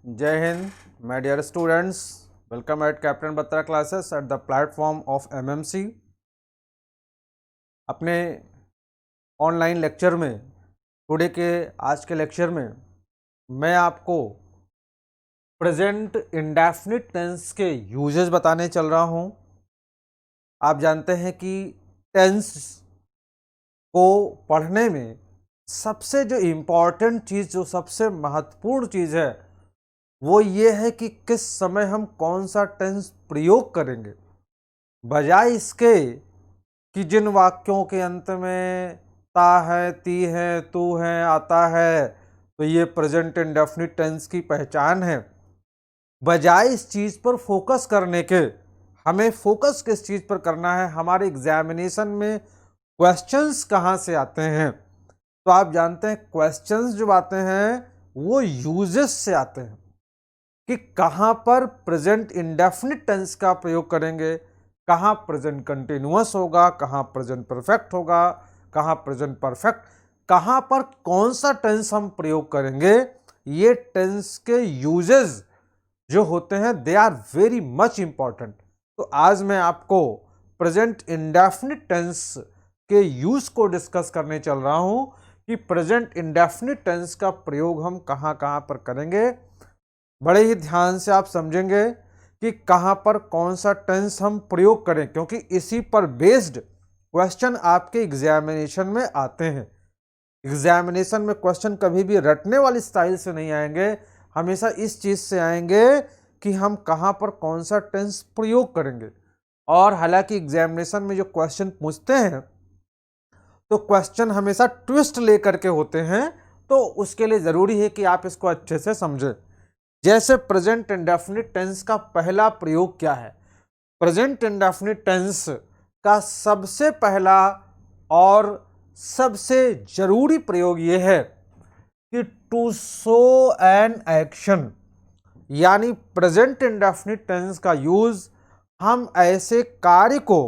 जय हिंद my dear students, welcome at captain Batra classes at the platform of MMC. अपने online lecture में today के आज के लेक्चर में मैं आपको प्रेजेंट इंडेफिनिट टेंस के यूजेस बताने चल रहा हूं। आप जानते हैं कि टेंस को पढ़ने में सबसे जो इम्पॉर्टेंट चीज़, जो सबसे महत्वपूर्ण चीज़ है, वो ये है कि किस समय हम कौन सा टेंस प्रयोग करेंगे, बजाय इसके कि जिन वाक्यों के अंत में ता है, ती है, तू है आता है तो ये प्रेजेंट इंडेफिनिट टेंस की पहचान है। बजाय इस चीज़ पर फोकस करने के, हमें फोकस किस चीज़ पर करना है, हमारे एग्जामिनेशन में क्वेश्चंस कहाँ से आते हैं। तो आप जानते हैं क्वेश्चंस जो आते हैं वो यूजेस से आते हैं कि कहाँ पर प्रेजेंट इंडेफिनिट टेंस का प्रयोग करेंगे, कहाँ प्रेजेंट कंटिन्यूअस होगा, कहाँ प्रेजेंट परफेक्ट होगा, कहाँ प्रेजेंट परफेक्ट, कहाँ पर कौन सा टेंस हम प्रयोग करेंगे। ये टेंस के यूजेस जो होते हैं they are very much important. तो आज मैं आपको प्रेजेंट इंडेफिनिट टेंस के यूज को डिस्कस करने चल रहा हूं कि प्रेजेंट इंडेफिनिट टेंस का प्रयोग हम कहाँ कहाँ पर करेंगे। बड़े ही ध्यान से आप समझेंगे कि कहाँ पर कौन सा टेंस हम प्रयोग करें, क्योंकि इसी पर बेस्ड क्वेश्चन आपके एग्जामिनेशन में आते हैं। एग्जामिनेशन में क्वेश्चन कभी भी रटने वाली स्टाइल से नहीं आएंगे, हमेशा इस चीज से आएंगे कि हम कहाँ पर कौन सा टेंस प्रयोग करेंगे। और हालांकि एग्जामिनेशन में जो क्वेश्चन पूछते हैं तो क्वेश्चन हमेशा ट्विस्ट लेकर के होते हैं, तो उसके लिए जरूरी है कि आप इसको अच्छे से समझें। जैसे प्रेजेंट इंडेफिनिट टेंस का पहला प्रयोग क्या है। प्रेजेंट इंडेफिनिट टेंस का सबसे पहला और सबसे जरूरी प्रयोग यह है कि टू शो एन एक्शन, यानी प्रेजेंट इंडेफिनिट टेंस का यूज हम ऐसे कार्य को,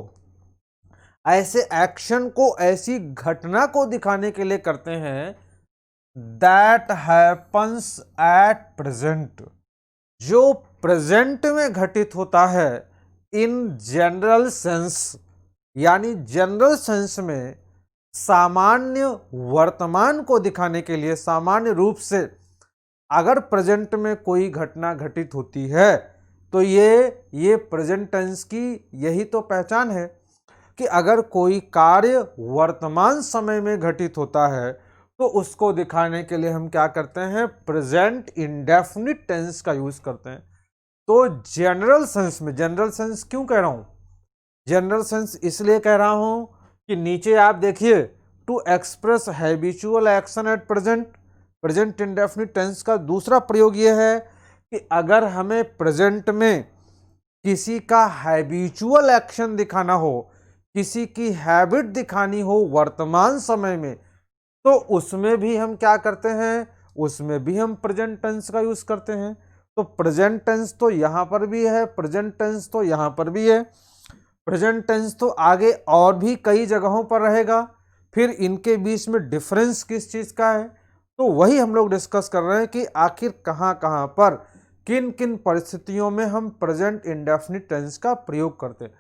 ऐसे एक्शन को, ऐसी घटना को दिखाने के लिए करते हैं दैट हैपन्स एट प्रेजेंट, जो प्रेजेंट में घटित होता है इन जनरल सेंस, यानी जनरल सेंस में सामान्य वर्तमान को दिखाने के लिए। सामान्य रूप से अगर प्रेजेंट में कोई घटना घटित होती है तो ये प्रेजेंट टेंस की यही तो पहचान है कि अगर कोई कार्य वर्तमान समय में घटित होता है तो उसको दिखाने के लिए हम क्या करते हैं, प्रेजेंट इंडेफिनिट टेंस का यूज करते हैं। तो जनरल सेंस में, जनरल सेंस क्यों कह रहा हूं, जनरल सेंस इसलिए कह रहा हूं कि नीचे आप देखिए, to express habitual action at present, present indefinite tense का दूसरा प्रयोग यह है कि अगर हमें प्रेजेंट में किसी का हैबिचुअल एक्शन दिखाना हो, किसी की हैबिट दिखानी हो वर्तमान समय में, तो उसमें भी हम क्या करते हैं, उसमें भी हम प्रेजेंट टेंस का यूज करते हैं। तो प्रेजेंट टेंस तो यहां पर भी है, प्रेजेंट टेंस तो यहां पर भी है, प्रेजेंट टेंस तो आगे और भी कई जगहों पर रहेगा। फिर इनके बीच में डिफरेंस किस चीज का है, तो वही हम लोग डिस्कस कर रहे हैं कि आखिर कहां कहां पर, किन किन परिस्थितियों में हम प्रेजेंट इंडेफिनिट टेंस का प्रयोग करते हैं।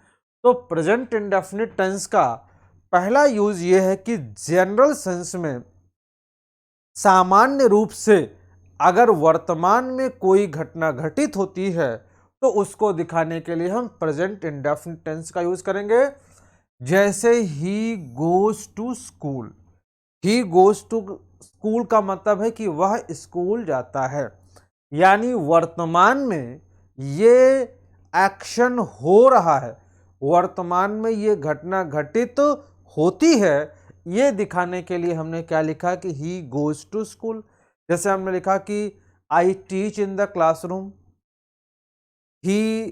तो प्रेजेंट इंडेफिनिट टेंस का पहला यूज ये है कि जनरल सेंस में सामान्य रूप से अगर वर्तमान में कोई घटना घटित होती है तो उसको दिखाने के लिए हम प्रेजेंट इंडेफिनिट टेंस का यूज करेंगे। जैसे he goes to school, he goes to school का मतलब है कि वह स्कूल जाता है, यानी वर्तमान में ये एक्शन हो रहा है, वर्तमान में ये घटना घटित होती है, ये दिखाने के लिए हमने क्या लिखा कि ही गोज टू स्कूल। जैसे हमने लिखा कि I teach in the classroom, he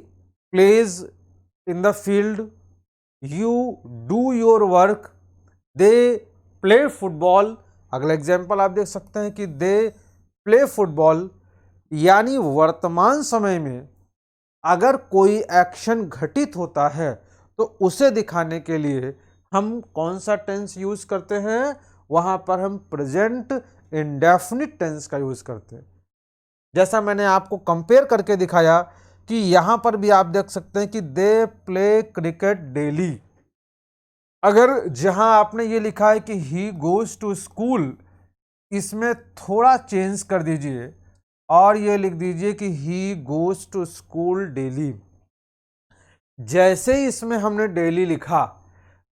plays in the field, you do your work, they play football. अगला एग्जाम्पल आप देख सकते हैं कि दे प्ले फुटबॉल, यानी वर्तमान समय में अगर कोई एक्शन घटित होता है तो उसे दिखाने के लिए हम कौन सा टेंस यूज करते हैं, वहां पर हम प्रेजेंट इंडेफिनिट टेंस का यूज करते हैं। जैसा मैंने आपको कंपेयर करके दिखाया कि यहाँ पर भी आप देख सकते हैं कि दे प्ले क्रिकेट डेली। अगर जहाँ आपने ये लिखा है कि ही गोज टू स्कूल, इसमें थोड़ा चेंज कर दीजिए और ये लिख दीजिए कि he goes to school daily. जैसे ही इसमें हमने डेली लिखा,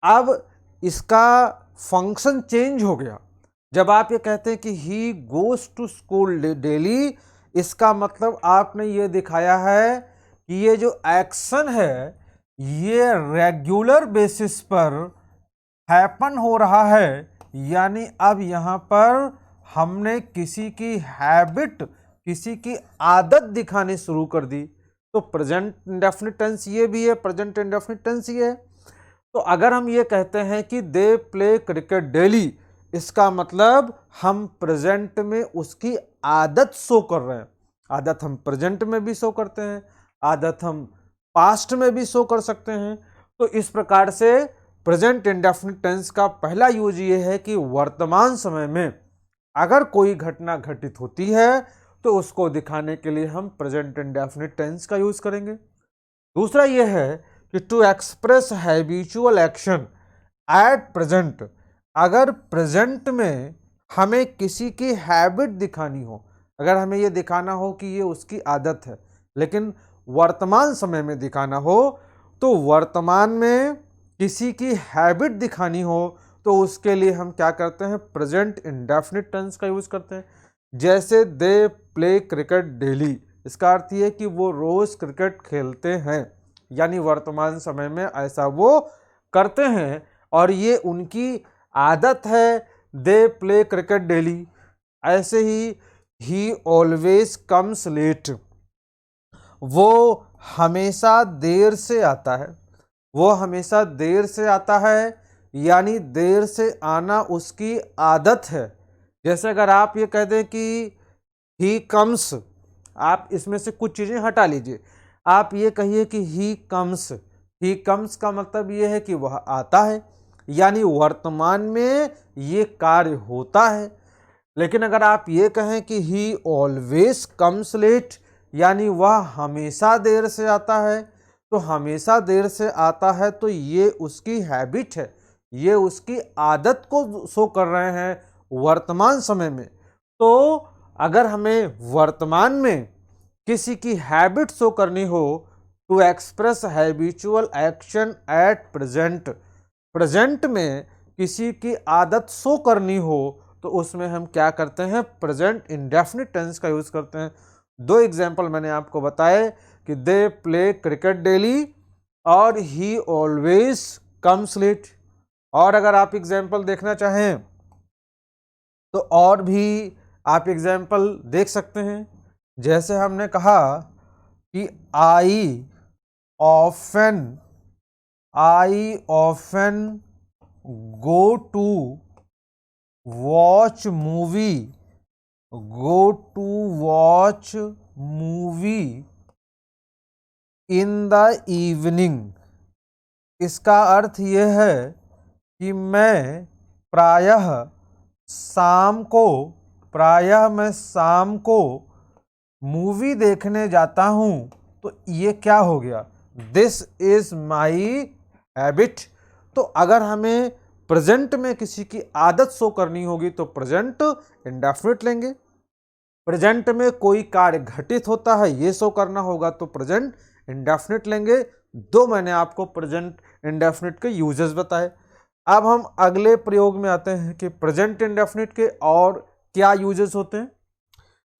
अब इसका फंक्शन चेंज हो गया। जब आप ये कहते हैं कि he goes to school daily, इसका मतलब आपने ये दिखाया है कि ये जो एक्शन है ये रेगुलर बेसिस पर हैपन हो रहा है। यानी अब यहाँ पर हमने किसी की हैबिट, किसी की आदत दिखानी शुरू कर दी। तो प्रेजेंट इंडेफिनिट टेंस ये भी है, प्रेजेंट इंडेफिनिट टेंस ये है। तो अगर हम ये कहते हैं कि दे प्ले क्रिकेट डेली, इसका मतलब हम प्रेजेंट में उसकी आदत शो कर रहे हैं। आदत हम प्रेजेंट में भी शो करते हैं, आदत हम पास्ट में भी शो कर सकते हैं। तो इस प्रकार से प्रेजेंट इंडेफिनिट टेंस का पहला यूज ये है कि वर्तमान समय में अगर कोई घटना घटित होती है तो उसको दिखाने के लिए हम प्रेजेंट इंडेफिनिट टेंस का यूज करेंगे। दूसरा यह है कि to express habitual action at present, अगर प्रेजेंट में हमें किसी की हैबिट दिखानी हो, अगर हमें यह दिखाना हो कि ये उसकी आदत है, लेकिन वर्तमान समय में दिखाना हो, तो वर्तमान में किसी की हैबिट दिखानी हो तो उसके लिए हम क्या करते हैं, प्रेजेंट इंडेफिनिट टेंस का यूज करते हैं। जैसे दे प्ले क्रिकेट डेली, इसका अर्थ ये कि वो रोज क्रिकेट खेलते हैं, यानी वर्तमान समय में ऐसा वो करते हैं और ये उनकी आदत है। They play cricket daily. ऐसे ही ऑलवेज कम्स लेट, वो हमेशा देर से आता है, वो हमेशा देर से आता है, यानी देर से आना उसकी आदत है। जैसे अगर आप ये कह दें कि ही कम्स, आप इसमें से कुछ चीज़ें हटा लीजिए, आप ये कहिए कि ही कम्स। ही कम्स का मतलब ये है कि वह आता है, यानी वर्तमान में ये कार्य होता है। लेकिन अगर आप ये कहें कि ही ऑलवेज कम्स लेट, यानी वह हमेशा देर से आता है, तो हमेशा देर से आता है तो ये उसकी हैबिट है, ये उसकी आदत को शो कर रहे हैं वर्तमान समय में। तो अगर हमें वर्तमान में किसी की हैबिट शो करनी हो, to express habitual action at present, present में किसी की आदत शो करनी हो तो उसमें हम क्या करते हैं, प्रेजेंट इंडेफिनिट टेंस का यूज करते हैं। दो एग्जाम्पल मैंने आपको बताए कि दे प्ले क्रिकेट डेली और ही ऑलवेज कम्स लेट। और अगर आप एग्जाम्पल देखना चाहें तो और भी आप एग्जाम्पल देख सकते हैं। जैसे हमने कहा कि often I often go to watch movie, go to watch movie in the evening. इसका अर्थ यह है कि मैं प्रायः मैं शाम को मूवी देखने जाता हूँ। तो ये क्या हो गया, दिस इज माई हैबिट। तो अगर हमें प्रेजेंट में किसी की आदत शो करनी होगी तो प्रेजेंट इंडेफिनिट लेंगे। प्रेजेंट में कोई कार्य घटित होता है ये शो करना होगा तो प्रेजेंट इंडेफिनिट लेंगे। दो मैंने आपको प्रेजेंट इंडेफिनिट के यूजेस बताए। अब हम अगले प्रयोग में आते हैं कि प्रेजेंट इंडेफिनिट के और क्या यूजेस होते हैं।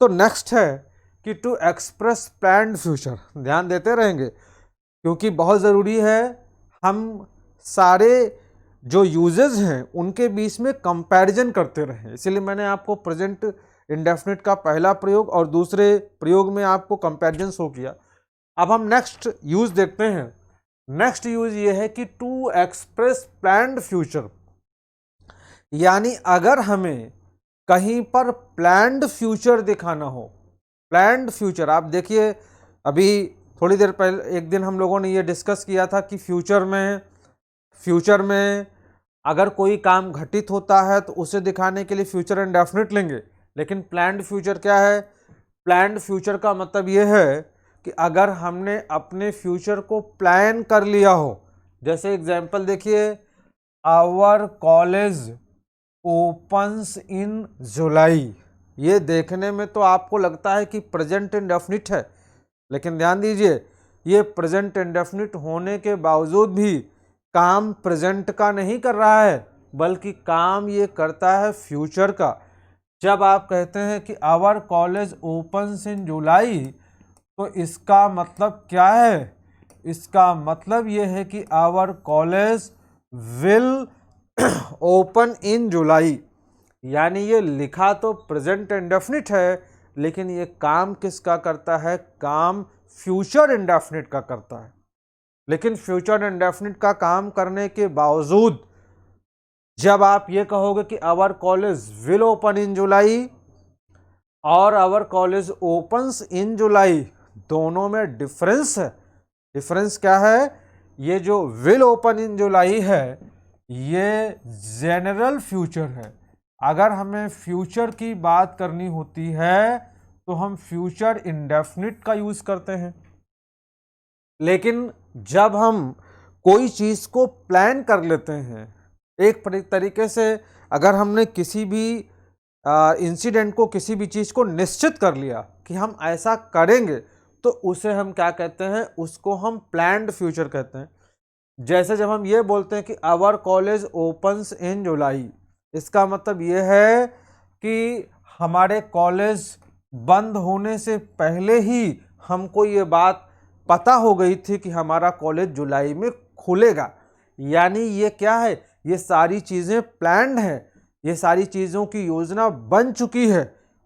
तो नेक्स्ट है कि टू एक्सप्रेस प्लान्ड फ्यूचर। ध्यान देते रहेंगे क्योंकि बहुत ज़रूरी है, हम सारे जो यूजेस हैं उनके बीच में कंपैरिजन करते रहें। इसलिए मैंने आपको प्रेजेंट इंडेफिनिट का पहला प्रयोग और दूसरे प्रयोग में आपको कंपैरिजन शो किया। अब हम नेक्स्ट यूज देखते हैं। नेक्स्ट यूज ये है कि टू एक्सप्रेस प्लान्ड फ्यूचर, यानी अगर हमें कहीं पर प्लान्ड फ्यूचर दिखाना हो। प्लान्ड फ्यूचर, आप देखिए अभी थोड़ी देर पहले एक दिन हम लोगों ने ये डिस्कस किया था कि फ्यूचर में अगर कोई काम घटित होता है तो उसे दिखाने के लिए फ्यूचर इंडेफिनिट लेंगे। लेकिन प्लान्ड फ्यूचर क्या है, प्लान्ड फ्यूचर का मतलब ये है कि अगर हमने अपने फ्यूचर को प्लान कर लिया हो, जैसे एग्जाम्पल देखिए, आवर कॉलेज ओपन्स इन जुलाई। ये देखने में तो आपको लगता है कि प्रेजेंट इंडेफिनिट है, लेकिन ध्यान दीजिए ये प्रेजेंट इंडेफिनिट होने के बावजूद भी काम प्रेजेंट का नहीं कर रहा है, बल्कि काम ये करता है फ्यूचर का। जब आप कहते हैं कि आवर कॉलेज ओपन्स इन जुलाई, तो इसका मतलब क्या है? इसका मतलब ये है कि our college will open in July. यानी ये लिखा तो प्रेजेंट इंडेफिनिट है, लेकिन ये काम किसका करता है? काम फ्यूचर इंडेफिनिट का करता है। लेकिन फ्यूचर इंडेफिनिट का काम करने के बावजूद जब आप ये कहोगे कि our college will open in July और our college opens in July, दोनों में डिफरेंस है। डिफरेंस क्या है? ये जो विल ओपन इन जुलाई है ये जनरल फ्यूचर है। अगर हमें फ्यूचर की बात करनी होती है तो हम फ्यूचर इंडेफिनिट का यूज करते हैं। लेकिन जब हम कोई चीज को प्लान कर लेते हैं, एक तरीके से अगर हमने किसी भी इंसिडेंट को, किसी भी चीज को निश्चित कर लिया कि हम ऐसा करेंगे, तो उसे हम क्या कहते हैं? उसको हम प्लान्ड फ्यूचर कहते हैं। जैसे जब हम ये बोलते हैं कि आवर कॉलेज ओपन्स इन जुलाई, इसका मतलब ये है कि हमारे कॉलेज बंद होने से पहले ही हमको ये बात पता हो गई थी कि हमारा कॉलेज जुलाई में खुलेगा। यानी ये क्या है? ये सारी चीज़ें प्लान्ड हैं, ये सारी चीज़ों की योजना बन चुकी है।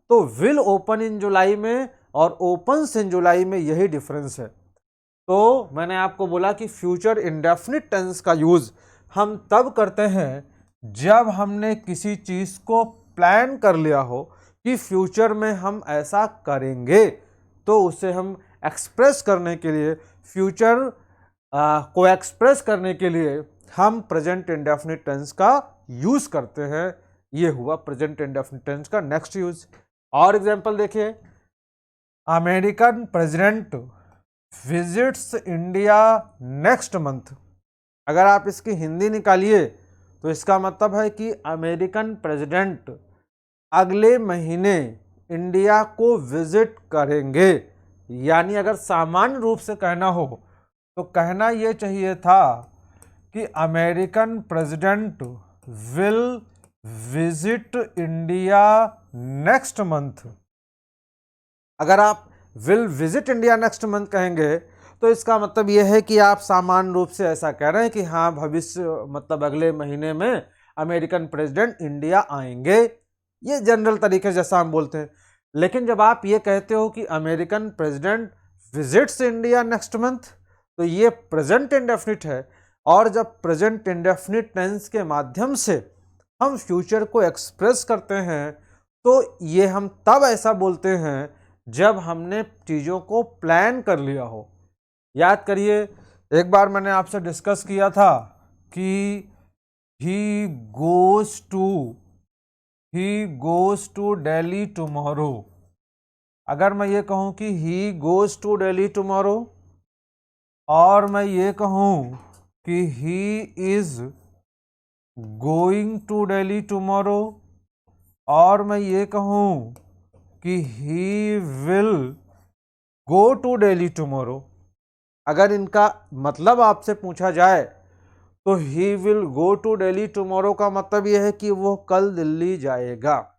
तो विल ओपन इन जुलाई में और ओपन्स इन जुलाई में यही डिफरेंस है। तो मैंने आपको बोला कि फ्यूचर इंडेफिनिट टेंस का यूज हम तब करते हैं जब हमने किसी चीज को प्लान कर लिया हो कि फ्यूचर में हम ऐसा करेंगे, तो उसे हम एक्सप्रेस करने के लिए, फ्यूचर को एक्सप्रेस करने के लिए हम प्रेजेंट इंडेफिनिट टेंस का यूज करते हैं। ये हुआ प्रेजेंट इंडेफिनिट टेंस का नेक्स्ट यूज। और एग्जांपल देखिए, American president visits India next month. अगर आप इसकी हिंदी निकालिए तो इसका मतलब है कि अमेरिकन प्रेसिडेंट अगले महीने इंडिया को विजिट करेंगे। यानी अगर सामान्य रूप से कहना हो तो कहना यह चाहिए था कि American president will visit India next month. अगर आप will visit India next month कहेंगे तो इसका मतलब यह है कि आप सामान्य रूप से ऐसा कह रहे हैं कि हाँ, भविष्य मतलब अगले महीने में अमेरिकन प्रेसिडेंट इंडिया आएंगे। ये जनरल तरीके जैसा हम बोलते हैं। लेकिन जब आप ये कहते हो कि American president visits India next month, तो ये प्रेजेंट इंडेफिनिट है। और जब प्रेजेंट इंडेफिनिट टेंस के माध्यम से हम फ्यूचर को एक्सप्रेस करते हैं, तो ये हम तब ऐसा बोलते हैं जब हमने चीज़ों को प्लान कर लिया हो। याद करिए, एक बार मैंने आपसे डिस्कस किया था कि he goes to Delhi tomorrow. अगर मैं ये कहूँ कि he goes to Delhi tomorrow, और मैं ये कहूँ कि he is going to Delhi tomorrow, और मैं ये कहूँ कि he will go to Delhi tomorrow, अगर इनका मतलब आपसे पूछा जाए तो he will go to Delhi tomorrow का मतलब यह है कि वो कल दिल्ली जाएगा।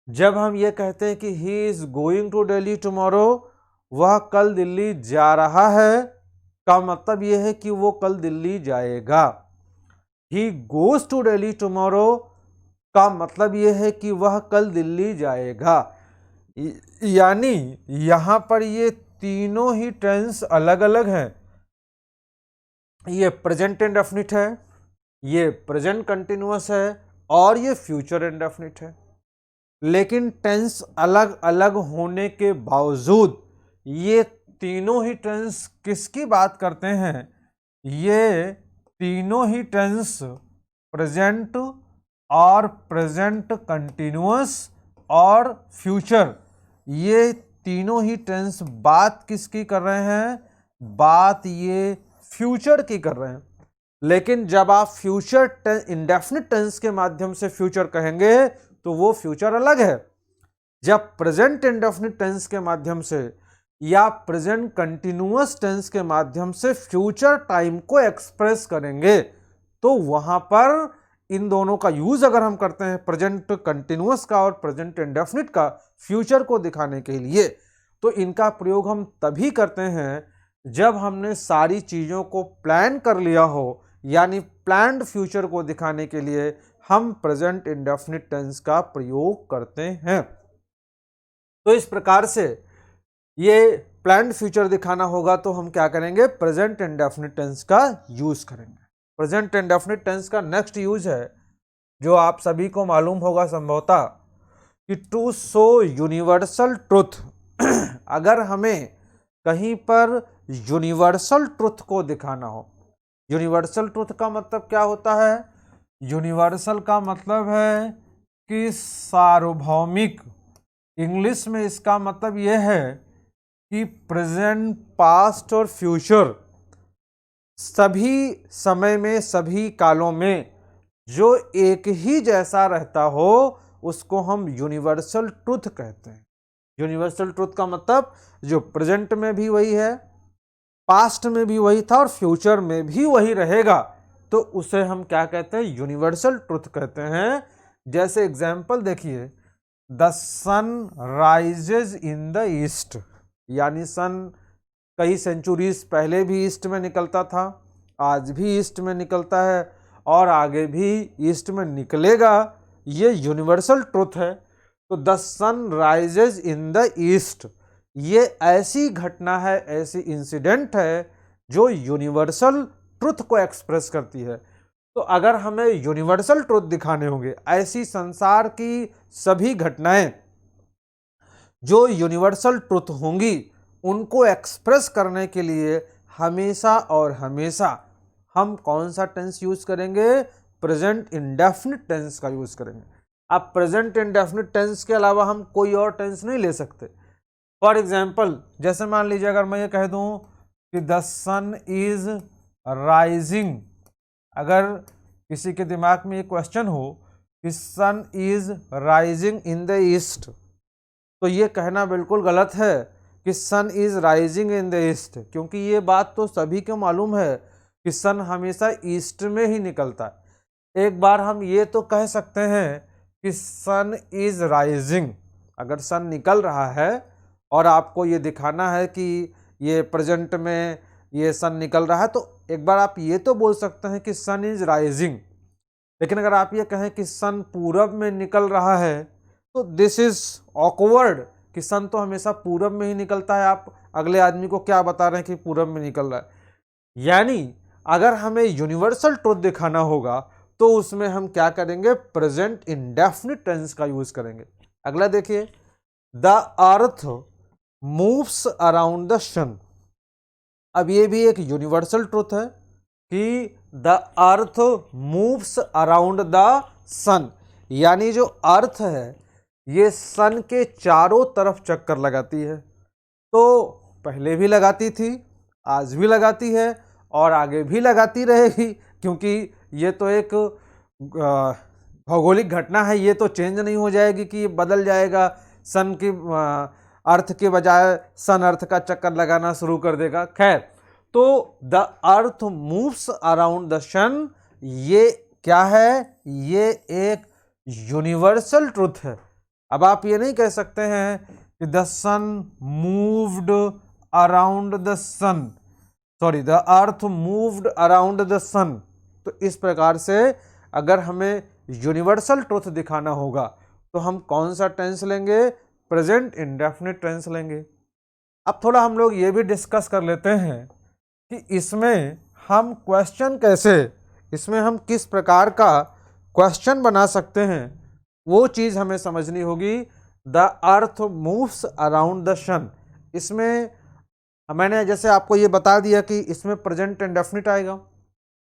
जब हम ये कहते हैं कि he is going to Delhi tomorrow, वह कल दिल्ली जा रहा है, का मतलब यह है कि वो कल दिल्ली जाएगा। He goes to Delhi tomorrow का मतलब यह है कि वह कल दिल्ली जाएगा। यानी यहां पर ये तीनों ही टेंस अलग अलग हैं। ये प्रेजेंट इंडेफिनिट है, ये प्रेजेंट कंटिन्यूअस है, और ये फ्यूचर इंडेफिनिट है। लेकिन टेंस अलग अलग होने के बावजूद ये तीनों ही टेंस किसकी बात करते हैं? ये तीनों ही टेंस प्रेजेंट और प्रेजेंट कंटिन्यूअस और फ्यूचर, ये तीनों ही टेंस बात किसकी कर रहे हैं? बात ये फ्यूचर की कर रहे हैं। लेकिन जब आप फ्यूचर इंडेफिनिट टेंस के माध्यम से फ्यूचर कहेंगे तो वो फ्यूचर अलग है। जब प्रेजेंट इंडेफिनिट टेंस के माध्यम से या प्रेजेंट कंटिन्यूअस टेंस के माध्यम से फ्यूचर टाइम को एक्सप्रेस करेंगे तो वहां पर इन दोनों का यूज अगर हम करते हैं, प्रेजेंट कंटिन्यूअस का और प्रेजेंट इंडेफिनिट का फ्यूचर को दिखाने के लिए, तो इनका प्रयोग हम तभी करते हैं जब हमने सारी चीजों को प्लान कर लिया हो, यानी प्लान्ड फ्यूचर को दिखाने के लिए हम प्रेजेंट इंडेफिनिट टेंस का प्रयोग करते हैं। तो इस प्रकार से ये प्लान्ड फ्यूचर दिखाना होगा तो हम क्या करेंगे? प्रेजेंट इंडेफिनिट टेंस का यूज करेंगे। प्रेजेंट इंडेफिनिट टेंस का नेक्स्ट यूज है जो आप सभी को मालूम होगा संभवतः, कि टू शो यूनिवर्सल ट्रुथ। अगर हमें कहीं पर यूनिवर्सल ट्रुथ को दिखाना हो, यूनिवर्सल ट्रुथ का मतलब क्या होता है? यूनिवर्सल का मतलब है कि सार्वभौमिक। इंग्लिश में इसका मतलब यह है कि प्रेजेंट, पास्ट और फ्यूचर सभी समय में, सभी कालों में जो एक ही जैसा रहता हो उसको हम यूनिवर्सल ट्रुथ कहते हैं। यूनिवर्सल ट्रुथ का मतलब जो प्रेजेंट में भी वही है, पास्ट में भी वही था और फ्यूचर में भी वही रहेगा, तो उसे हम क्या कहते हैं? यूनिवर्सल ट्रुथ कहते हैं। जैसे एग्जाम्पल देखिए, the sun rises in the east, यानी सन कई सेंचुरीज पहले भी ईस्ट में निकलता था, आज भी ईस्ट में निकलता है और आगे भी ईस्ट में निकलेगा। ये यूनिवर्सल ट्रुथ है। तो the sun rises in the east, ये ऐसी घटना है, ऐसी इंसिडेंट है जो यूनिवर्सल ट्रुथ को एक्सप्रेस करती है। तो अगर हमें यूनिवर्सल ट्रुथ दिखाने होंगे, ऐसी संसार की सभी घटनाएं जो यूनिवर्सल ट्रुथ होंगी उनको एक्सप्रेस करने के लिए हमेशा और हमेशा हम कौन सा टेंस यूज करेंगे? प्रेजेंट इंडेफिनिट टेंस का यूज करेंगे। अब प्रेजेंट इंडेफिनिट टेंस के अलावा हम कोई और टेंस नहीं ले सकते। फॉर एग्जाम्पल, जैसे मान लीजिए अगर मैं ये कह दूं कि द सन इज राइजिंग, अगर किसी के दिमाग में ये क्वेश्चन हो कि sun is rising in the east, तो ये कहना बिल्कुल गलत है कि sun is rising in the east, क्योंकि ये बात तो सभी को मालूम है कि सन हमेशा ईस्ट में ही निकलता है। एक बार हम ये तो कह सकते हैं कि सन इज राइजिंग, अगर सन निकल रहा है और आपको ये दिखाना है कि ये प्रेजेंट में ये सन निकल रहा है, तो एक बार आप ये तो बोल सकते हैं कि सन इज राइजिंग। लेकिन अगर आप ये कहें कि सन पूरब में निकल रहा है तो दिस इज ऑकवर्ड, कि सन तो हमेशा पूरब में ही निकलता है, आप अगले आदमी को क्या बता रहे हैं कि पूरब में निकल रहा है। यानी अगर हमें यूनिवर्सल ट्रुथ दिखाना होगा तो उसमें हम क्या करेंगे? प्रेजेंट इंडेफिनिट टेंस का यूज करेंगे। अगला देखिए, the earth moves around the sun. अब ये भी एक यूनिवर्सल ट्रुथ है कि the earth moves around the sun, यानी जो अर्थ है ये सन के चारों तरफ चक्कर लगाती है। तो पहले भी लगाती थी, आज भी लगाती है और आगे भी लगाती रहेगी, क्योंकि ये तो एक भौगोलिक घटना है, ये तो चेंज नहीं हो जाएगी कि ये बदल जाएगा, सन की अर्थ के बजाय सन अर्थ का चक्कर लगाना शुरू कर देगा। खैर, तो the earth moves around the sun, ये क्या है? ये एक यूनिवर्सल ट्रुथ है। अब आप ये नहीं कह सकते हैं कि the sun moved around the sun, sorry the earth moved around the sun. तो इस प्रकार से अगर हमें यूनिवर्सल ट्रुथ दिखाना होगा तो हम कौन सा टेंस लेंगे? प्रेजेंट इंडेफिनिट टेंस लेंगे। अब थोड़ा हम लोग ये भी डिस्कस कर लेते हैं कि इसमें हम क्वेश्चन कैसे, इसमें हम किस प्रकार का क्वेश्चन बना सकते हैं, वो चीज़ हमें समझनी होगी। The earth moves around the sun, इसमें मैंने जैसे आपको ये बता दिया कि इसमें प्रेजेंट इंडेफिनिट आएगा,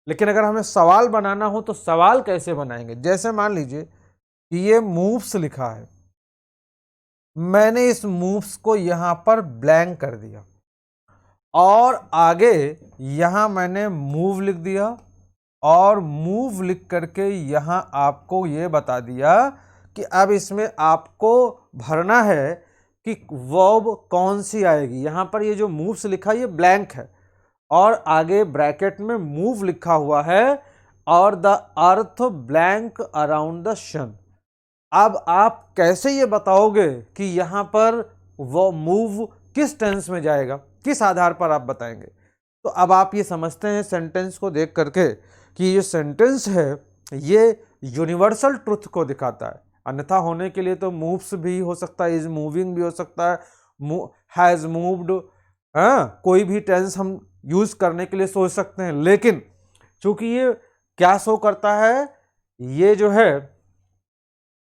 लेकिन अगर हमें सवाल बनाना हो तो सवाल कैसे बनाएंगे? जैसे मान लीजिए कि ये मूव्स लिखा है, मैंने इस मूव्स को यहां पर ब्लैंक कर दिया और आगे यहां मैंने मूव लिख दिया और मूव लिख करके यहां आपको ये बता दिया कि अब इसमें आपको भरना है कि वर्ब कौन सी आएगी। यहां पर ये जो मूव्स लिखा ये ब्लैंक है और आगे ब्रैकेट में मूव लिखा हुआ है और the earth blank around the sun. अब आप कैसे ये बताओगे कि यहां पर वो मूव किस टेंस में जाएगा, किस आधार पर आप बताएंगे? तो अब आप ये समझते हैं सेंटेंस को देख करके कि ये सेंटेंस है ये यूनिवर्सल ट्रुथ को दिखाता है। अन्यथा होने के लिए तो मूव्स भी हो सकता है, इज मूविंग भी हो सकता है, हैज मूव्ड, हाँ कोई भी टेंस हम यूज करने के लिए सोच सकते हैं। लेकिन चूंकि ये क्या शो करता है, ये जो है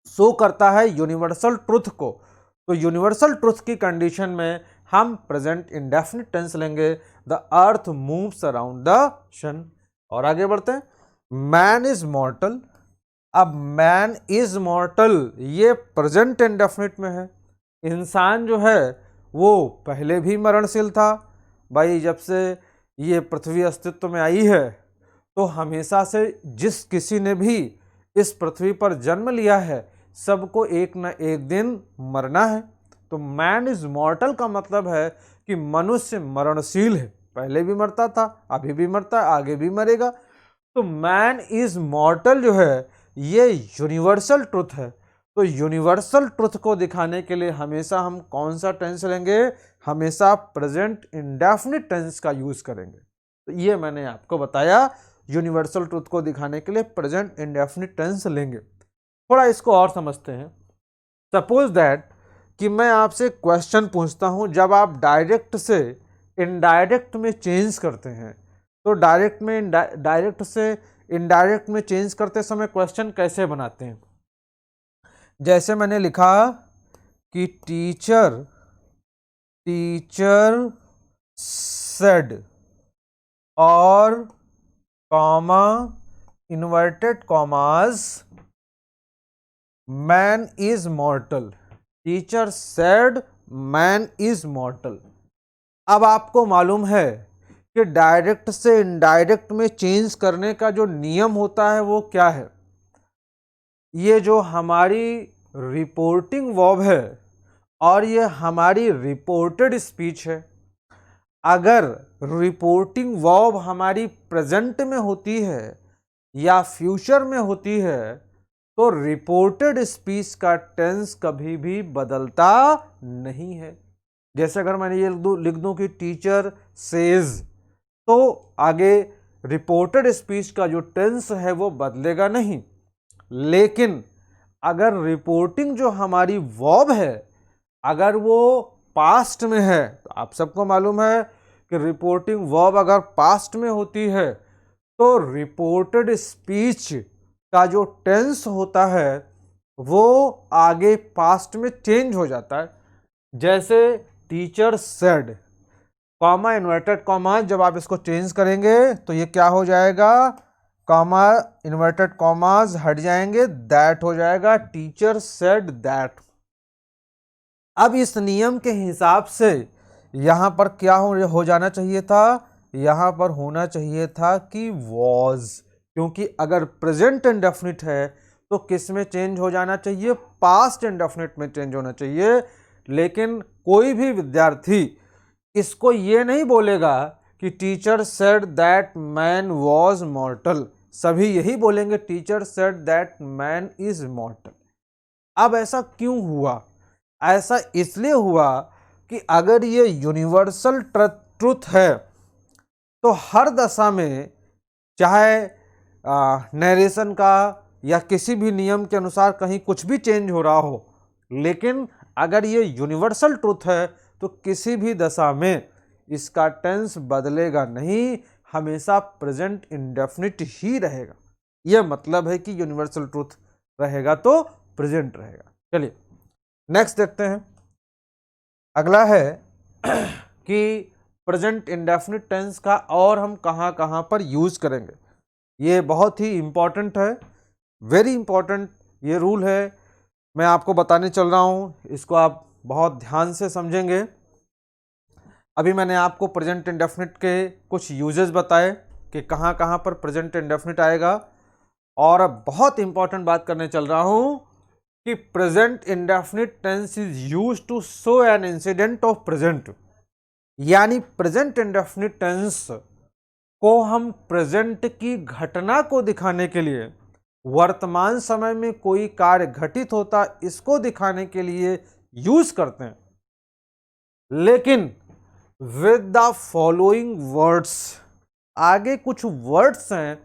शो करता है यूनिवर्सल ट्रुथ को। तो यूनिवर्सल ट्रुथ की कंडीशन में हम प्रेजेंट इंडेफिनिट टेंस लेंगे, the earth moves around the sun. और आगे बढ़ते हैं, मैन इज मॉर्टल। अब मैन इज मॉर्टल ये प्रेजेंट इंडेफिनिट में है। इंसान जो है वो पहले भी मरणशील था। भाई जब से ये पृथ्वी अस्तित्व में आई है तो हमेशा से जिस किसी ने भी इस पृथ्वी पर जन्म लिया है सबको एक न एक दिन मरना है। तो मैन इज मॉर्टल का मतलब है कि मनुष्य मरणशील है, पहले भी मरता था, अभी भी मरता है, आगे भी मरेगा। तो मैन इज मॉर्टल जो है ये यूनिवर्सल ट्रुथ है। तो यूनिवर्सल ट्रुथ को दिखाने के लिए हमेशा हम कौन सा टेंस लेंगे? हमेशा प्रेजेंट इंडेफिनिट टेंस का यूज करेंगे। तो ये मैंने आपको बताया, यूनिवर्सल ट्रुथ को दिखाने के लिए प्रेजेंट इंडेफिनिट टेंस लेंगे। थोड़ा इसको और समझते हैं। सपोज दैट कि मैं आपसे क्वेश्चन पूछता हूं, जब आप डायरेक्ट से इनडायरेक्ट में चेंज करते हैं तो डायरेक्ट से इनडायरेक्ट में चेंज करते समय क्वेश्चन कैसे बनाते हैं? जैसे मैंने लिखा कि टीचर सेड और comma inverted commas man is मॉर्टल। Teacher said man is मॉर्टल। अब आपको मालूम है कि डायरेक्ट से इनडायरेक्ट में चेंज करने का जो नियम होता है वो क्या है? ये जो हमारी रिपोर्टिंग वर्ब है और ये हमारी रिपोर्टेड स्पीच है, अगर रिपोर्टिंग वर्ब हमारी प्रेजेंट में होती है या फ्यूचर में होती है तो रिपोर्टेड स्पीच का टेंस कभी भी बदलता नहीं है। जैसे अगर मैंने ये लिख दूं कि टीचर सेज, तो आगे रिपोर्टेड स्पीच का जो टेंस है वो बदलेगा नहीं। लेकिन अगर रिपोर्टिंग जो हमारी वर्ब है अगर वो पास्ट में है, तो आप सबको मालूम है कि रिपोर्टिंग वर्ब अगर पास्ट में होती है तो रिपोर्टेड स्पीच का जो टेंस होता है वो आगे पास्ट में चेंज हो जाता है। जैसे teacher said, comma inverted comma, जब आप इसको चेंज करेंगे तो ये क्या हो जाएगा? कॉमा इन्वर्टेड कॉमास हट जाएंगे, दैट हो जाएगा टीचर सेड दैट। अब इस नियम के हिसाब से यहां पर क्या हो जाना चाहिए था? यहां पर होना चाहिए था कि वॉज, क्योंकि अगर प्रेजेंट इंडेफिनिट है तो किस में चेंज हो जाना चाहिए? पास्ट इंडेफिनिट में चेंज होना चाहिए। लेकिन कोई भी विद्यार्थी इसको ये नहीं बोलेगा कि teacher said that man was मॉर्टल, सभी यही बोलेंगे teacher said that man is मॉर्टल। अब ऐसा क्यों हुआ? ऐसा इसलिए हुआ कि अगर ये यूनिवर्सल ट्रुथ है तो हर दशा में, चाहे नरेशन का या किसी भी नियम के अनुसार कहीं कुछ भी चेंज हो रहा हो, लेकिन अगर ये यूनिवर्सल ट्रुथ है तो किसी भी दशा में इसका टेंस बदलेगा नहीं, हमेशा प्रेजेंट इंडेफिनिट ही रहेगा। यह मतलब है कि यूनिवर्सल ट्रुथ रहेगा तो प्रेजेंट रहेगा। चलिए नेक्स्ट देखते हैं। अगला है कि प्रेजेंट इंडेफिनिट टेंस का और हम कहां पर यूज करेंगे। ये बहुत ही इंपॉर्टेंट है, वेरी इंपॉर्टेंट ये रूल है, मैं आपको बताने चल रहा हूं। इसको आप बहुत ध्यान से समझेंगे। अभी मैंने आपको प्रेजेंट इंडेफिनिट के कुछ यूजेस बताए कि कहाँ कहाँ पर प्रेजेंट इंडेफिनिट आएगा, और अब बहुत इंपॉर्टेंट बात करने चल रहा हूँ कि present indefinite tense is used to show an incident of present. यानी प्रेजेंट इंडेफिनिट टेंस को हम प्रेजेंट की घटना को दिखाने के लिए, वर्तमान समय में कोई कार्य घटित होता इसको दिखाने के लिए यूज करते हैं। लेकिन विद द फॉलोइंग वर्ड्स, आगे कुछ वर्ड्स हैं,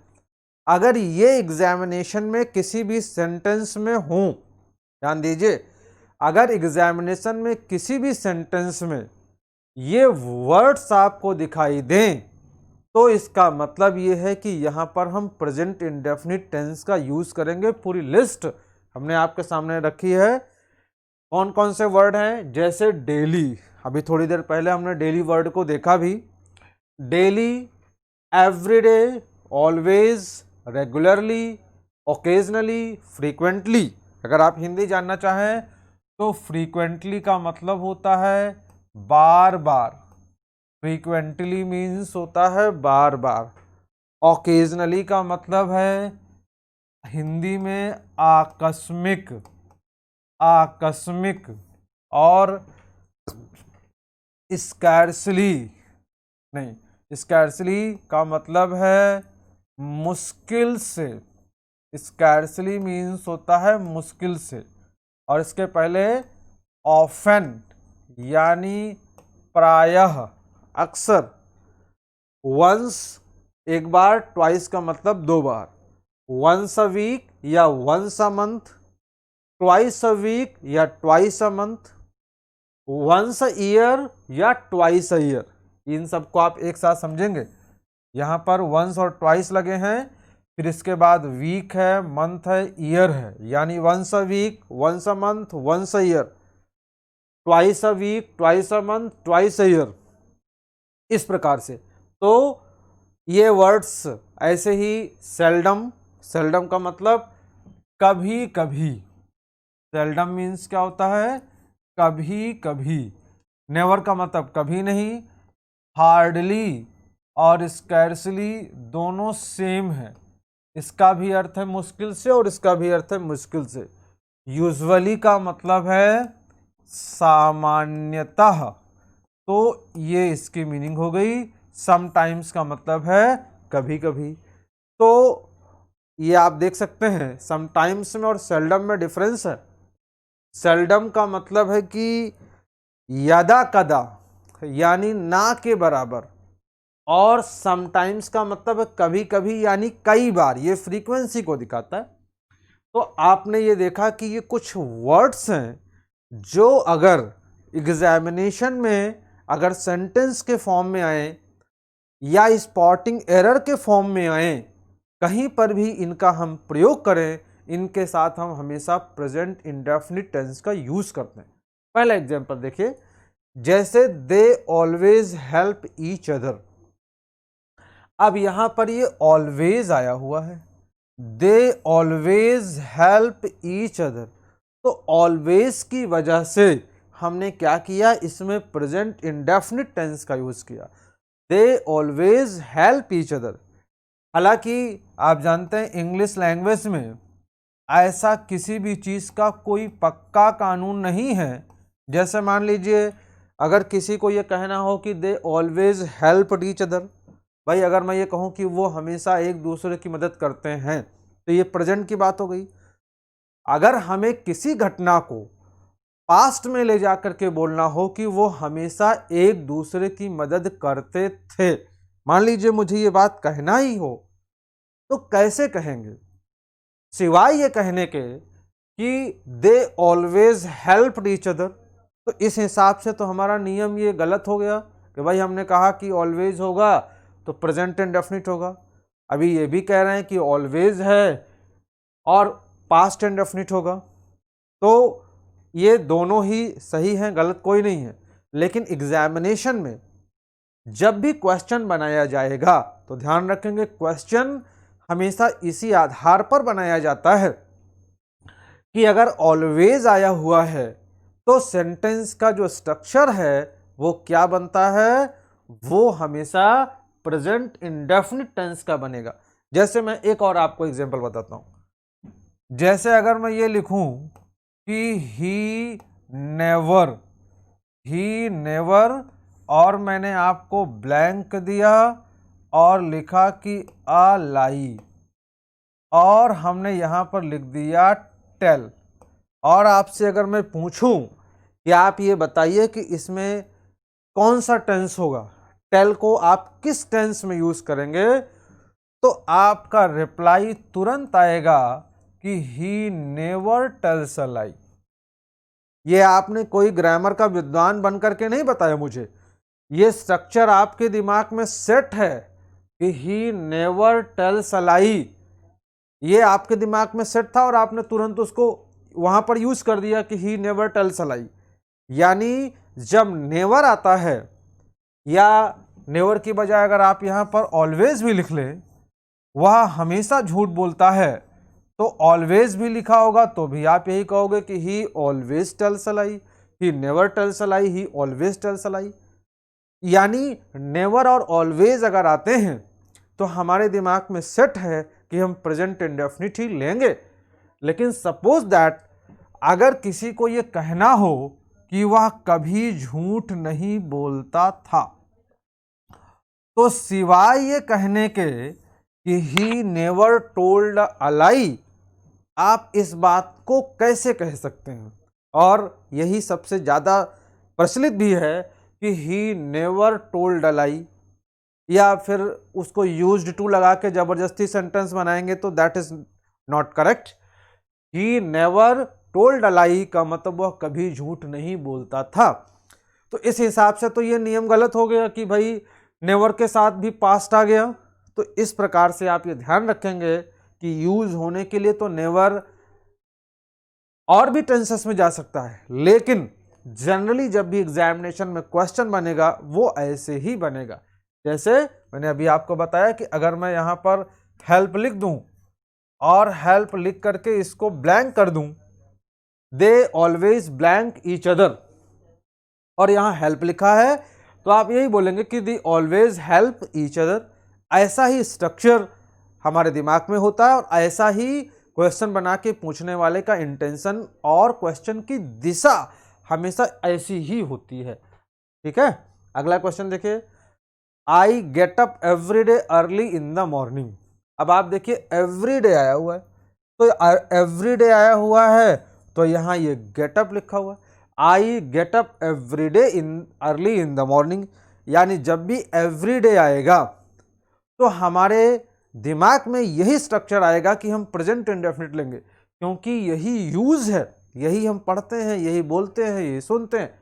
अगर ये एग्जामिनेशन में किसी भी सेंटेंस में हों, ध्यान दीजिए, अगर एग्जामिनेशन में किसी भी सेंटेंस में ये वर्ड्स आपको दिखाई दें तो इसका मतलब ये है कि यहां पर हम प्रेजेंट इंडेफिनिट टेंस का यूज करेंगे। पूरी लिस्ट हमने आपके सामने रखी है। कौन कौन से वर्ड हैं? जैसे डेली, अभी थोड़ी देर पहले हमने डेली वर्ड को देखा भी। Daily, everyday, always, regularly, occasionally, frequently. अगर आप हिंदी जानना चाहें तो फ्रीक्वेंटली का मतलब होता है बार बार, फ्रीक्वेंटली मीन्स होता है बार बार। ओकेजनली का मतलब है हिंदी में आकस्मिक, आकस्मिक। और स्कैर्सली नहीं, स्कैर्सली का मतलब है मुश्किल से, स्कैर्सली मीन्स होता है मुश्किल से। और इसके पहले ऑफन यानी प्रायः, अक्सर। वंस एक बार, ट्वाइस का मतलब दो बार। वंस अ वीक या once a month, twice a week या twice a month, once a year या ट्वाइस अ ईयर। इन सबको आप एक साथ समझेंगे। यहां पर वंस और ट्वाइस लगे हैं, फिर इसके बाद वीक है, मंथ है, ईयर है, यानी once a week, once a month, once a year, twice a week, twice a month, twice a year, इस प्रकार से। तो ये वर्ड्स ऐसे ही सेल्डम, सेल्डम का मतलब कभी कभी, सेल्डम मीन्स क्या होता है? कभी कभी। नेवर का मतलब कभी नहीं। हार्डली और स्कैर्सली दोनों सेम है, इसका भी अर्थ है मुश्किल से और इसका भी अर्थ है मुश्किल से। यूजुअली का मतलब है सामान्यतः, तो ये इसकी मीनिंग हो गई। समटाइम्स का मतलब है कभी कभी। तो ये आप देख सकते हैं समटाइम्स में और सेल्डम में डिफरेंस है। सेल्डम का मतलब है कि यदा कदा, यानी ना के बराबर, और समटाइम्स का मतलब है कभी कभी यानी कई बार, ये फ्रीक्वेंसी को दिखाता है। तो आपने ये देखा कि ये कुछ वर्ड्स हैं जो अगर एग्जामिनेशन में अगर सेंटेंस के फॉर्म में आए या स्पॉटिंग एरर के फॉर्म में आए, कहीं पर भी इनका हम प्रयोग करें, इनके साथ हम हमेशा प्रेजेंट इंडेफिनिट टेंस का यूज करते हैं। पहला एग्जांपल देखिए, जैसे they always help each other. अब यहां पर ये ऑलवेज आया हुआ है, they always help each other. तो ऑलवेज की वजह से हमने क्या किया? इसमें प्रेजेंट इंडेफिनिट टेंस का यूज किया। They always help each other. हालांकि आप जानते हैं इंग्लिश लैंग्वेज में ऐसा किसी भी चीज़ का कोई पक्का कानून नहीं है। जैसे मान लीजिए अगर किसी को ये कहना हो कि they always help each other, भाई अगर मैं ये कहूँ कि वो हमेशा एक दूसरे की मदद करते हैं तो ये प्रेजेंट की बात हो गई। अगर हमें किसी घटना को पास्ट में ले जाकर के बोलना हो कि वो हमेशा एक दूसरे की मदद करते थे, मान लीजिए मुझे ये बात कहना ही हो, तो कैसे कहेंगे? सिवाय ये कहने के कि they always help each other. तो इस हिसाब से तो हमारा नियम ये गलत हो गया कि भाई हमने कहा कि ऑलवेज होगा तो प्रेजेंट इंडेफिनिट होगा। अभी ये भी कह रहे हैं कि ऑलवेज है और पास्ट इंडेफिनिट होगा। तो ये दोनों ही सही हैं, गलत कोई नहीं है। लेकिन एग्जामिनेशन में जब भी क्वेश्चन बनाया जाएगा तो ध्यान रखेंगे क्वेश्चन हमेशा इसी आधार पर बनाया जाता है कि अगर ऑलवेज आया हुआ है तो सेंटेंस का जो स्ट्रक्चर है वो क्या बनता है, वो हमेशा प्रेजेंट इंडेफिनिट टेंस का बनेगा। जैसे मैं एक और आपको एग्जांपल बताता हूं। जैसे अगर मैं ये लिखूं कि ही नेवर और मैंने आपको ब्लैंक दिया और लिखा कि अ लाई, और हमने यहां पर लिख दिया टेल, और आपसे अगर मैं पूछूं कि आप ये बताइए कि इसमें कौन सा टेंस होगा, टेल को आप किस टेंस में यूज करेंगे, तो आपका रिप्लाई तुरंत आएगा कि ही नेवर टेल्स अ लाई। ये आपने कोई ग्रामर का विद्वान बन करके नहीं बताया मुझे, ये स्ट्रक्चर आपके दिमाग में सेट है कि ही नेवर टेल्स अ लाई। ये आपके दिमाग में सेट था और आपने तुरंत उसको वहां पर यूज कर दिया कि ही नेवर टेल्स अ लाई। यानी जब नेवर आता है, या नेवर की बजाय अगर आप यहां पर ऑलवेज भी लिख लें, वह हमेशा झूठ बोलता है, तो ऑलवेज भी लिखा होगा तो भी आप यही कहोगे कि he always tells a lie, he never tells a lie, he always tells a lie. यानी नेवर और ऑलवेज अगर आते हैं तो हमारे दिमाग में सेट है कि हम प्रेजेंट इंडेफिनिट ही लेंगे। लेकिन सपोज दैट अगर किसी को यह कहना हो कि वह कभी झूठ नहीं बोलता था, तो सिवाय ये कहने के कि ही नेवर टोल्ड अ लाई, आप इस बात को कैसे कह सकते हैं। और यही सबसे ज्यादा प्रचलित भी है कि ही नेवर टोल्ड अ लाई, या फिर उसको यूज्ड टू लगा के जबरदस्ती सेंटेंस बनाएंगे तो that is not correct. He never told a lie का मतलब वह कभी झूठ नहीं बोलता था। तो इस हिसाब से तो ये नियम गलत हो गया कि भाई नेवर के साथ भी पास्ट आ गया। तो इस प्रकार से आप ये ध्यान रखेंगे कि यूज होने के लिए तो नेवर और भी टेंसेस में जा सकता है, लेकिन जनरली जब भी एग्जामिनेशन में क्वेश्चन बनेगा वो ऐसे ही बनेगा। जैसे मैंने अभी आपको बताया कि अगर मैं यहां पर हेल्प लिख दूं और हेल्प लिख करके इसको ब्लैंक कर दूं, they always blank each other, और यहां हेल्प लिखा है तो आप यही बोलेंगे कि they always help each other. ऐसा ही स्ट्रक्चर हमारे दिमाग में होता है और ऐसा ही क्वेश्चन बना के पूछने वाले का इंटेंशन और क्वेश्चन की दिशा हमेशा ऐसी ही होती है। ठीक है, अगला क्वेश्चन देखिए। I get up every day early in the morning. अब आप देखिए एवरी डे आया हुआ है, तो एवरी डे आया हुआ है तो यहां ये गेट अप लिखा हुआ है। I get up every day in early in the morning, यानी जब भी एवरी डे आएगा तो हमारे दिमाग में यही स्ट्रक्चर आएगा कि हम प्रेजेंट इंडेफिनिट लेंगे, क्योंकि यही यूज है, यही हम पढ़ते हैं, यही बोलते हैं, यही सुनते हैं।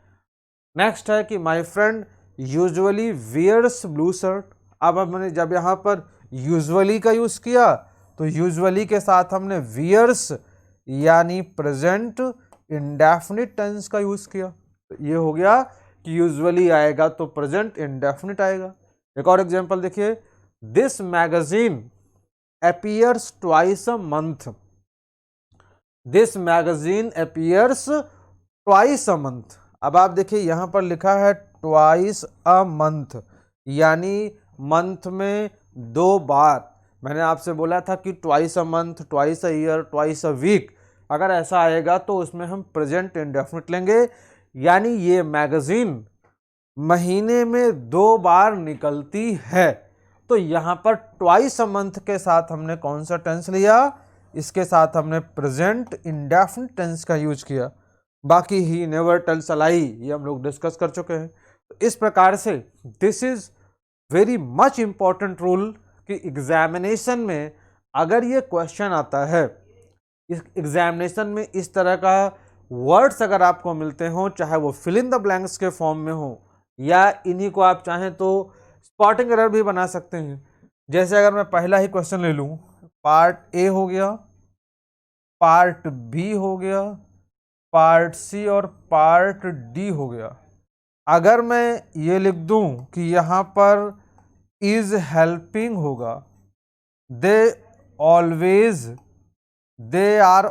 नेक्स्ट है कि my friend usually wears blue shirt. अब हमने जब यहां पर यूजुअली का यूज किया तो यूजुअली के साथ हमने वियर्स यानी प्रेजेंट इंडेफिनिट टेंस का यूज किया, तो ये हो गया कि यूजुअली आएगा तो प्रेजेंट इंडेफिनिट आएगा। एक और एग्जांपल देखिए, this magazine appears twice a month. This magazine appears twice a month. अब आप देखिए यहां पर लिखा है ट्वाइस अ मंथ, यानी मंथ में 2 बार। मैंने आपसे बोला था कि twice a month, twice a year, twice a week, अगर ऐसा आएगा तो उसमें हम प्रेजेंट इंडेफिनिट लेंगे। यानी ये मैगजीन महीने में 2 बार निकलती है, तो यहां पर ट्वाइस अ मंथ के साथ हमने कौन सा टेंस लिया, इसके साथ हमने प्रेजेंट इंडेफिनिट टेंस का यूज किया। बाकी ही नेवर टेल्स अ लाई ये हम लोग डिस्कस कर चुके हैं। तो इस प्रकार से this is very much important rule कि एग्जामिनेशन में अगर ये क्वेश्चन आता है, इस एग्जामिनेशन में इस तरह का वर्ड्स अगर आपको मिलते हो, चाहे वो फिल इन द ब्लैंक्स के फॉर्म में हो या इन्हीं को आप चाहें तो स्पॉटिंग एरर भी बना सकते हैं। जैसे अगर मैं पहला ही क्वेश्चन ले लूं, पार्ट ए हो गया, पार्ट बी हो गया, पार्ट सी और पार्ट डी हो गया। अगर मैं ये लिख दूं कि यहां पर इज हेल्पिंग होगा, they always, they are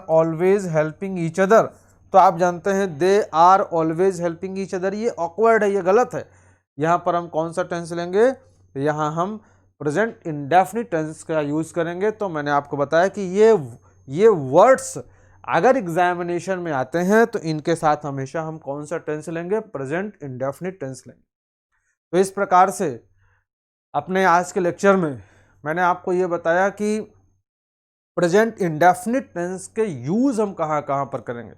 always helping each other, तो आप जानते हैं they are always helping each other, ये ऑकवर्ड है, ये गलत है। यहाँ पर हम कौन सा टेंस लेंगे, यहाँ हम प्रेजेंट इंडेफिनिट टेंस का यूज करेंगे। तो मैंने आपको बताया कि ये वर्ड्स अगर एग्जामिनेशन में आते हैं तो इनके साथ हमेशा हम कौन सा टेंस लेंगे, प्रेजेंट इंडेफिनिट टेंस लेंगे। तो इस प्रकार से अपने आज के लेक्चर में मैंने आपको ये बताया कि प्रेजेंट इंडेफिनिट टेंस के यूज हम कहाँ कहाँ पर करेंगे।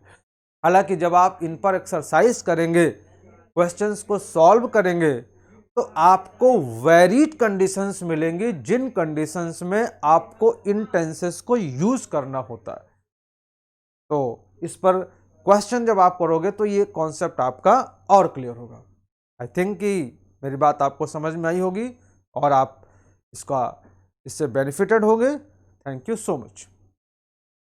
हालांकि जब आप इन पर एक्सरसाइज करेंगे, क्वेश्चंस को सॉल्व करेंगे, तो आपको वेरीड कंडीशंस मिलेंगी जिन कंडीशंस में आपको इन टेंसेस को यूज करना होता है। तो इस पर क्वेश्चन जब आप करोगे तो ये कॉन्सेप्ट आपका और क्लियर होगा। आई थिंक कि मेरी बात आपको समझ में आई होगी और आप इससे बेनिफिटेड होंगे। Thank you so much.